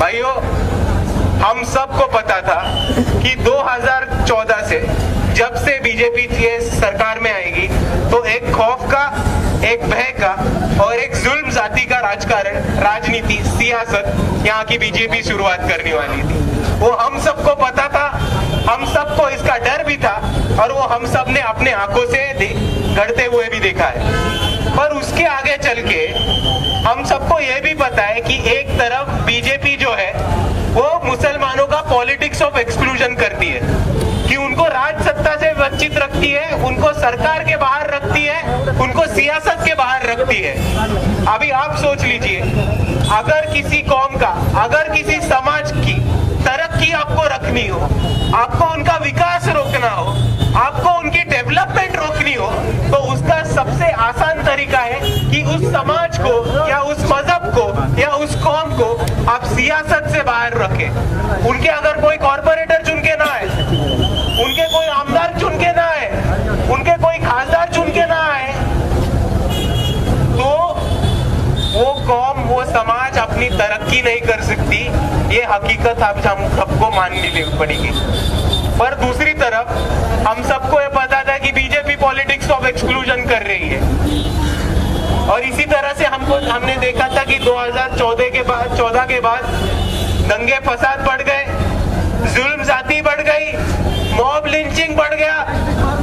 भाइयों, हम सबको पता था कि 2014 से जब से बीजेपी सरकार में आएगी तो एक खौफ का, एक भय का और एक जुल्म जाति का राजकारण, राजनीति, सियासत यहाँ की बीजेपी शुरुआत करने वाली थी। वो हम सबको पता था, हम सबको इसका डर भी था और वो हम सब ने अपने आंखों से घड़ते हुए भी देखा है। पर उसके आगे चल के हम सबको ये भी पता है कि एक तरफ बीजेपी जो है वो मुसलमानों का पॉलिटिक्स ऑफ एक्सक्लूजन करती है, कि उनको राज सत्ता से वंचित रखती है, उनको सरकार के बाहर रखती है, उनको सियासत के बाहर रखती है। अभी आप सोच लीजिए, अगर किसी कौम का, अगर किसी समाज की तरक्की आपको रखनी हो, आपको उनका विकास रोकना हो, आपको उनकी डेवलपमेंट रोकनी हो, तो उसका सबसे आसान तरीका है कि उस समाज को या उस मजहब को या उस कौम को आप सियासत से बाहर रखें। उनके अगर कोई कॉर्पोरेटर चुन के ना आए, उनके कोई आमदार चुन के ना आए, उनके कोई खासदार चुन के ना आए, तो वो कौम, वो समाज अपनी तरक्की नहीं कर सकती। ये हकीकत आप हम सबको माननी पड़ेगी। पर दूसरी तरफ हम सबको ये पता था कि बीजेपी पॉलिटिक्स ऑफ एक्सक्लूजन कर रही है, और इसी तरह से हमने देखा था कि 2014 के बाद दंगे फसाद बढ़ गए, जुल्म जाति बढ़ गई, मॉब लिंचिंग बढ़ गया,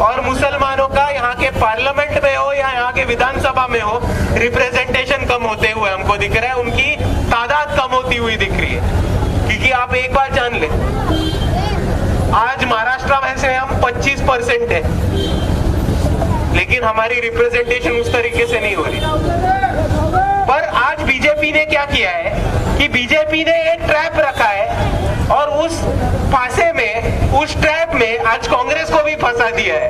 और मुसलमानों का यहाँ के पार्लियामेंट में हो या यहाँ के विधानसभा में हो, रिप्रेजेंटेशन कम होते हुए हमको दिख रहा है, उनकी तादाद कम होती हुई दिख रही है। क्योंकि आप एक बार जान ले, आज महाराष्ट्र में से हम 25% है, लेकिन हमारी रिप्रेजेंटेशन उस तरीके से नहीं हो रही। पर आज बीजेपी ने क्या किया है कि बीजेपी ने एक ट्रैप रखा है, और उस फांसे में, उस ट्रैप में आज कांग्रेस को भी फंसा दिया है।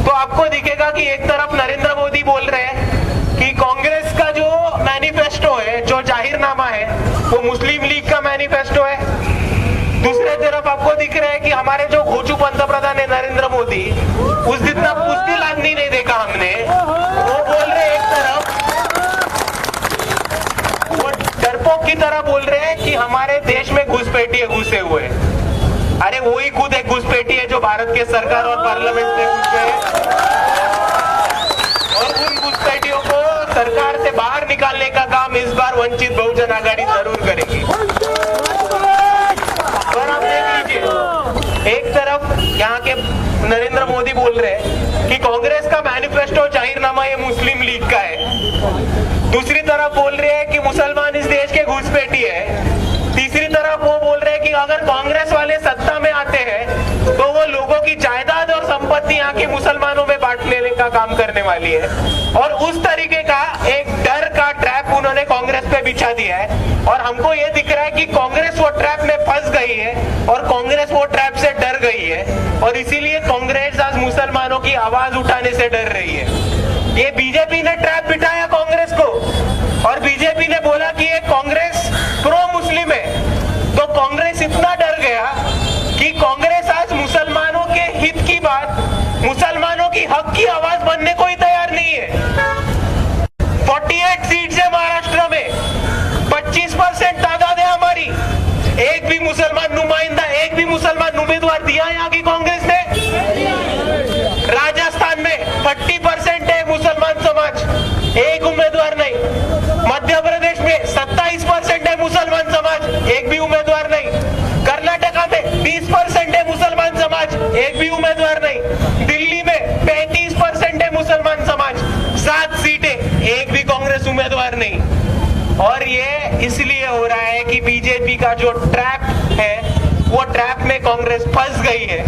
तो आपको दिखेगा कि एक तरफ नरेंद्र मोदी बोल रहे हैं कि कांग्रेस का जो मैनिफेस्टो है, जो जाहिरनामा है, वो मुस्लिम लीग का मैनिफेस्टो है। दूसरे तरफ आपको दिख रहा है कि हमारे जो घोचू पंतप्रधान है नरेंद्र मोदी, उस जितना पुष्टिल आदमी नहीं देखा हमने। वो बोल रहे एक तरफ, वो डरपोक की तरह बोल रहे हैं कि हमारे देश में घुसपैठिए घुसे हुए। अरे वही खुद एक घुसपैठी है जो भारत के सरकार और पार्लियामेंट में घुस गए, और उन घुसपैठियों को सरकार से बाहर निकालने का काम इस बार वंचित बहुजन आघाड़ी जरूर करेगी। और आप देख लीजिए, एक तरफ यहाँ के नरेंद्र मोदी बोल रहे हैं कि कांग्रेस का मैनिफेस्टो जाहिरनामा ये मुस्लिम लीग का है, दूसरी तरफ बोल रहे हैं कि मुसलमान इस देश के घुसपैठी है, तीसरी तरफ वो बोल रहे हैं कि अगर कांग्रेस वाले सत्ता में आते हैं तो वो लोगों की जायदाद और संपत्ति यहाँ के मुसलमानों में बांट लेने का काम करने वाली है। और उस तरीके का एक डर का ट्रैप उन्होंने कांग्रेस पे बिछा दिया है, और हमको ये दिख रहा है कि कांग्रेस वो ट्रैप में फंस गई है, और कांग्रेस वो ट्रैप से डर गई है, और इसीलिए कांग्रेस आज मुसलमानों की आवाज उठाने से डर रही है। ये बीजेपी ने ट्रैप बिठाया कांग्रेस को, और बीजेपी ने बोला कि ये कांग्रेस प्रो मुस्लिम है, तो कांग्रेस इतना डर गया कि कांग्रेस आज मुसलमानों के हित की बात, मुसलमानों की हक की आवाज बनने को ही तैयार नहीं है। 48 सीट है महाराष्ट्र में, 25% तादाद है हमारी, एक भी मुसलमान नुमाइंदा, एक भी मुसलमान उम्मीदवार दिया यहाँ की कांग्रेस ने। राजस्थान में 30% है मुसलमान समाज, एक उम्मीदवार नहीं। मध्य प्रदेश में 27% है मुसलमान समाज, एक भी उम्मीदवार नहीं। कर्नाटका में 20% है मुसलमान समाज, एक भी उम्मीदवार नहीं। दिल्ली में 35% है मुसलमान समाज, 7 सीटें, एक भी कांग्रेस उम्मीदवार नहीं। और ये इसलिए हो रहा है कि बीजेपी का जो ट्रैप है, वो ट्रैप में कांग्रेस फंस गई है,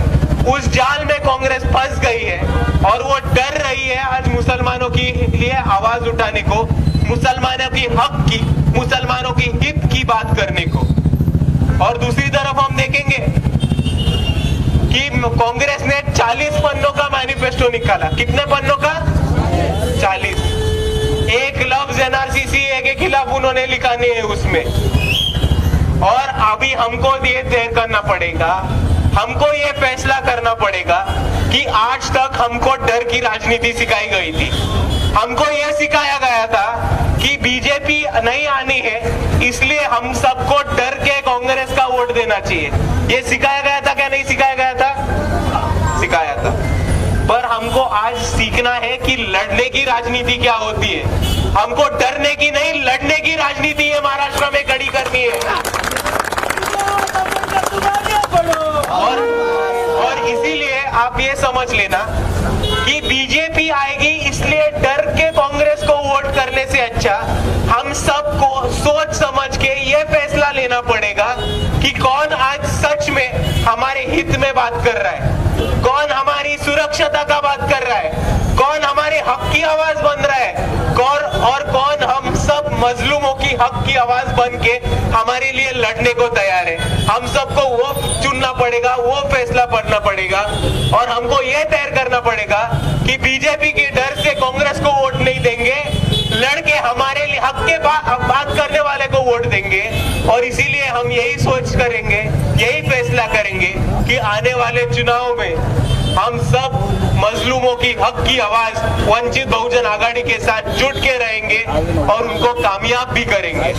उस जाल में कांग्रेस फंस गई है, और वो डर रही है आज मुसलमानों की लिए आवाज उठाने को, मुसलमानों की हक की, मुसलमानों की हित की बात करने को। और दूसरी तरफ हम देखेंगे कि कांग्रेस ने 40 पन्नों का मैनिफेस्टो निकाला। कितने पन्नों का? 40। एक लफ्ज एनआरसी के खिलाफ उन्होंने लिखा नहीं है उसमें। और अभी हमको ये तय करना पड़ेगा, हमको ये फैसला करना पड़ेगा कि आज तक हमको डर की राजनीति सिखाई गई थी। हमको ये सिखाया गया था कि बीजेपी नहीं आनी है, इसलिए हम सबको डर के कांग्रेस का वोट देना चाहिए। ये सिखाया गया था क्या नहीं सिखाया गया था? सिखाया था। पर हमको आज सीखना है कि लड़ने की राजनीति क्या होती है। हमको डरने की नहीं, लड़ने की राजनीति है महाराष्ट्र में खड़ी करनी है। और इसीलिए आप ये समझ लेना कि बीजेपी आएगी, इसलिए डर के कांग्रेस को वोट करने से अच्छा हम सबको सोच समझ के ये फैसला लेना पड़ेगा कि कौन आज सच में हमारे हित में बात कर रहा है, कौन हमारी सुरक्षा का बात कर रहा है, कौन हमारे हक की आवाज बन रहा है, और कौन हम सब मजलूमों की हक की आवाज बन के हमारे लिए लड़ने को तैयार है। हम सबको वो चुनना पड़ेगा, वो फैसला करना पड़ेगा, और हमको ये तय करना पड़ेगा कि बीजेपी के डर से कांग्रेस को वोट नहीं देंगे, लड़के हमारे लिए हक के बात करने वाले को वोट देंगे। और इसीलिए हम यही सोच करेंगे, यही फैसला करेंगे कि आने वाले चुनाव में हम सब मजलूमों की हक की आवाज वंचित बहुजन आघाड़ी के साथ जुट के रहेंगे और उनको कामयाब भी करेंगे।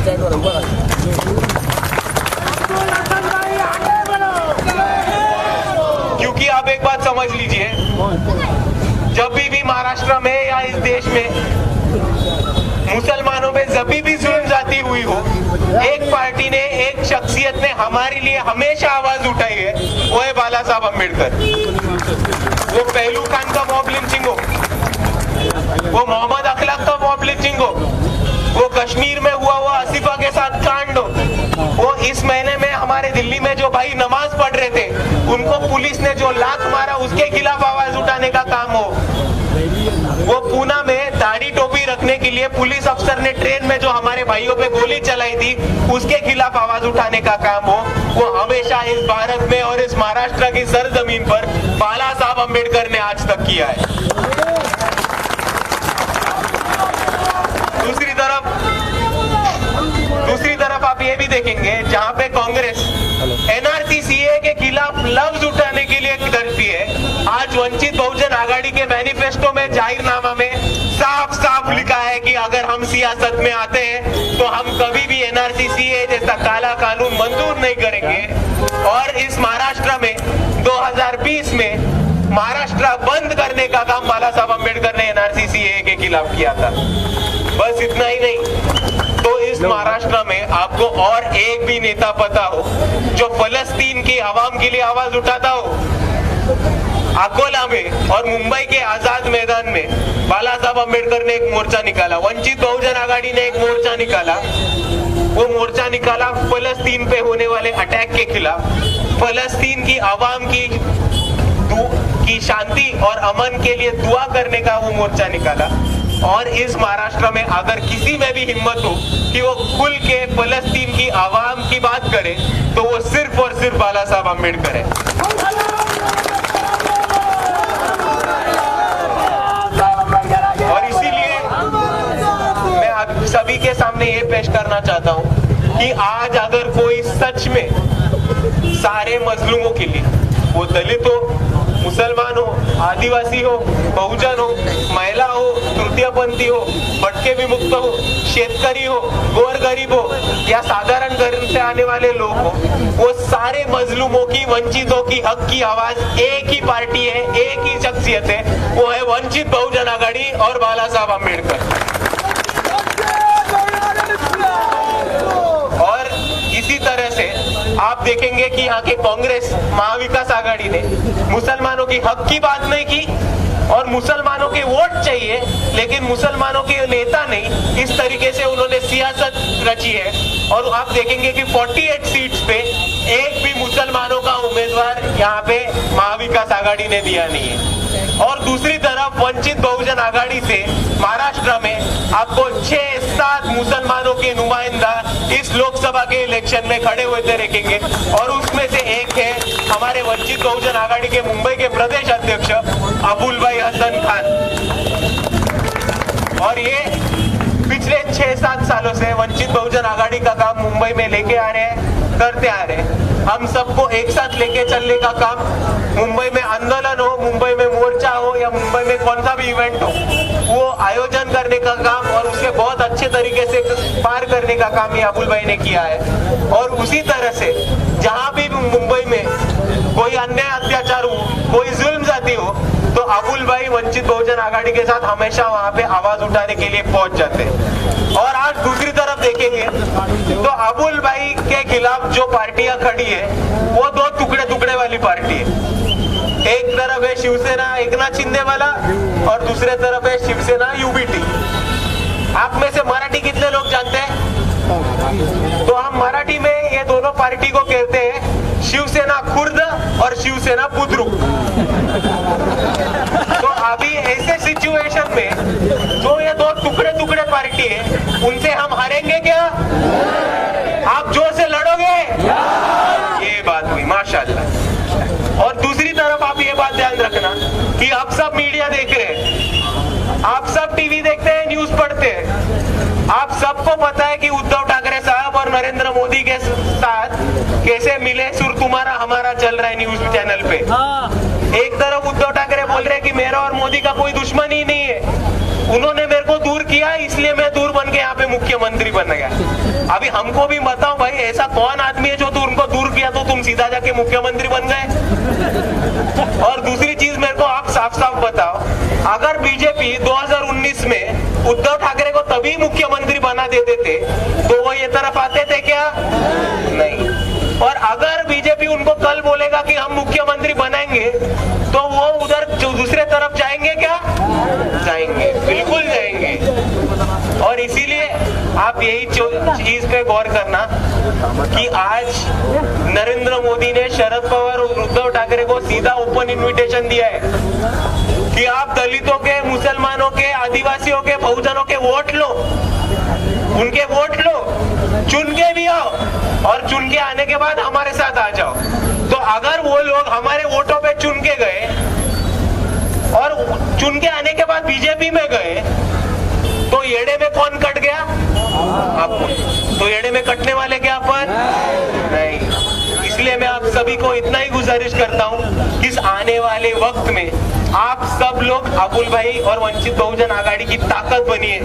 क्योंकि आप एक बात समझ लीजिए, जब भी महाराष्ट्र में या इस देश में मुसलमानों में जब भी जुल्म जाती हुई हो, एक पार्टी ने, एक शख्सियत ने हमारे लिए हमेशा आवाज उठाई है, वो है बाला साहब अम्बेडकर। वो पहलू खान का मॉब लिंचिंग हो, वो मोहम्मद अखलाक का मॉब लिंचिंग हो, वो कश्मीर में हुआ आसिफा के साथ कांड हो, वो इस महीने में हमारे दिल्ली में जो भाई नमाज पढ़ रहे थे उनको पुलिस ने जो लात मारा उसके खिलाफ आवाज उठाने का काम हो, वो पूना में दाढ़ी टोपी रखने के लिए पुलिस अफसर ने ट्रेन में जो हमारे भाइयों पे गोली चलाई थी उसके खिलाफ आवाज उठाने का काम हो, वो हमेशा इस भारत में और इस महाराष्ट्र की सरजमीन पर बाला साहब अम्बेडकर ने आज तक किया है। दूसरी तरफ आप ये भी देखेंगे, जहां पे कांग्रेस एनआरसी सीए के खिलाफ लफ्ज उठाने के लिए डरती है, आज वंचित बहुजन आघाड़ी के मैनिफेस्टो में, जाहिरनामा में साफ साफ लिखा है कि अगर हम सियासत में आते हैं तो हम कभी भी एनआरसी सीए जैसा काला कानून मंजूर नहीं करेंगे। और इस महाराष्ट्र में 2020 में महाराष्ट्र बंद करने का काम बाला साहब अम्बेडकर ने एनआरसी सीए के खिलाफ किया था। बस इतना ही नहीं, तो इस महाराष्ट्र में आपको और एक भी नेता पता हो जो फलस्तीन की आवाम के लिए आवाज उठाता हो? अकोला में और मुंबई के आजाद मैदान में बाला साहब अम्बेडकर ने एक मोर्चा निकाला, वंचित बहुजन आघाड़ी ने एक मोर्चा निकाला। वो मोर्चा निकाला फलस्तीन पे होने वाले अटैक के खिलाफ, फलस्तीन की आवाम की शांति और अमन के लिए दुआ करने का वो मोर्चा निकाला। और इस महाराष्ट्र में अगर किसी में भी हिम्मत हो कि वो खुल के फलस्तीन की आवाम की बात करे तो वो सिर्फ और सिर्फ बाला साहब अम्बेडकर है। और इसीलिए मैं आप सभी के सामने ये पेश करना चाहता हूँ कि आज अगर कोई सच में सारे मजलूमों के लिए, वो दलित हो, मुसलमान हो, आदिवासी हो, बहुजन हो, महिला हो, तृतीयपंथी हो, भटके विमुक्त हो, शेतकरी हो, गोर गरीब हो या साधारण घर से आने वाले लोग हो, वो सारे मजलूमों की, वंचितों की हक की आवाज एक ही पार्टी है, एक ही शख्सियत है, वो है वंचित बहुजन आघाड़ी और बाला साहब अम्बेडकर। और इसी तरह से आप देखेंगे कि यहाँ के कांग्रेस महाविकास आघाड़ी ने मुसलमानों की हक की बात नहीं की और मुसलमानों के वोट चाहिए लेकिन मुसलमानों के नेता नहीं, इस तरीके से उन्होंने सियासत रची है। और आप देखेंगे कि 48 सीट्स पे एक भी मुसलमानों का उम्मीदवार यहाँ पे महाविकास आघाड़ी ने दिया नहीं है। और दूसरी तरफ वंचित बहुजन आघाड़ी से महाराष्ट्र में आपको 6-7 मुसलमानों के नुमाइंदा इस लोकसभा के इलेक्शन में खड़े हुए देखेंगे और उसमें से एक है हमारे वंचित बहुजन आघाड़ी के मुंबई के प्रदेश अध्यक्ष अबुल भाई हसन खान। और ये पिछले 6-7 सालों से वंचित बहुजन आघाड़ी का काम मुंबई में लेके आ रहे हैं, करते आ रहे हैं। हम सबको एक साथ लेके चलने का काम, मुंबई में आंदोलन हो, मुंबई में मोर्चा हो या मुंबई में कौन सा भी इवेंट हो, वो आयोजन करने का काम और उसे बहुत अच्छे तरीके से पार करने का काम ये अबुल भाई ने किया है। और उसी तरह से अबुल भाई वंचित बहुजन आघाड़ी के साथ हमेशा वहां पे आवाज उठाने के लिए पहुंच जाते हैं। और आज दूसरी तरफ देखेंगे तो अबुल भाई के खिलाफ जो पार्टियां खड़ी है वो दो टुकड़े टुकड़े वाली पार्टी है। एक तरफ है शिवसेना एकनाथ शिंदे वाला और दूसरे तरफ है शिवसेना यूबीटी। आप में से मराठी कितने लोग जानते हैं? तो हम मराठी में ये दोनों पार्टी को कहते हैं शिवसेना खुर्द और शिवसेना बुद्रुक। तो अभी ऐसे सिचुएशन में जो ये दो टुकड़े टुकड़े पार्टी है उनसे हम हारेंगे क्या? आप जोर से लड़ोगे? ये बात हुई माशाल्लाह। और दूसरी तरफ आप ये बात ध्यान रखना कि आप सब मीडिया देख रहे हैं, आप सब टीवी देखते हैं, न्यूज पढ़ते हैं, आप सबको पता है कि उद्धव ठाकरे साहब और नरेंद्र मोदी के साथ कैसे मिले सुर तुम्हारा हमारा चल रहा है न्यूज चैनल पे। एक तरफ उद्धव ठाकरे बोल रहे हैं कि मेरा और मोदी का कोई दुश्मन ही नहीं है, उन्होंने मेरे को दूर किया इसलिए मैं दूर बन के यहाँ पे मुख्यमंत्री बन गया। अभी हमको भी बताओ भाई ऐसा कौन आदमी है जो उनको दूर किया तो तुम सीधा जाके मुख्यमंत्री बन गए? और दूसरी चीज मेरे को आप साफ साफ बताओ, अगर बीजेपी 2019 में उद्धव ठाकरे को तभी मुख्यमंत्री बना देते थे तो वो ये तरफ आते थे क्या? नहीं। और अगर बीजेपी उनको कल बोलेगा कि हम मुख्यमंत्री बनाएंगे तो वो उधर जो दूसरे तरफ जाएंगे क्या? जाएंगे, बिल्कुल जाएंगे। और इसीलिए आप यही चीज पे गौर करना कि आज नरेंद्र मोदी ने शरद पवार और उद्धव ठाकरे को सीधा ओपन इनविटेशन दिया है कि आप दलितों के, मुसलमानों के, आदिवासियों के, बहुजनों के वोट लो, उनके वोट लो, चुन के भी आओ और चुन के आने के बाद हमारे साथ आ जाओ। तो अगर वो लोग हमारे वोटों पे चुन के गए और चुन के आने के बाद बीजेपी में गए तो येड़े में कौन कट गया? अपन। तो येड़े में कटने वाले क्या अपन? नहीं। इसलिए मैं आप सभी को इतना ही गुजारिश करता हूँ कि इस आने वाले वक्त में आप सब लोग अबुल भाई और वंचित बहुजन आघाड़ी की ताकत बनिए,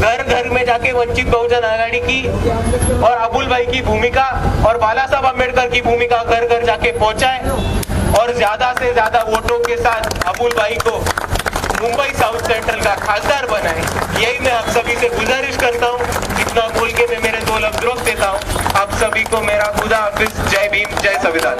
घर घर में जाके वंचित बहुजन आघाड़ी की और अबुल भाई की भूमिका और बाला साहब अम्बेडकर की भूमिका घर घर जाके पहुंचाए और ज्यादा से ज्यादा वोटों के साथ अबुल भाई को मुंबई साउथ सेंट्रल का खासदार बनाए। यही मैं आप सभी से गुजारिश करता हूँ। इतना बोल के मैं मेरे 2 लफ्ज रोक देता हूँ। आप सभी को मेरा खुदा हाफिज। जय भीम, जय संविधान।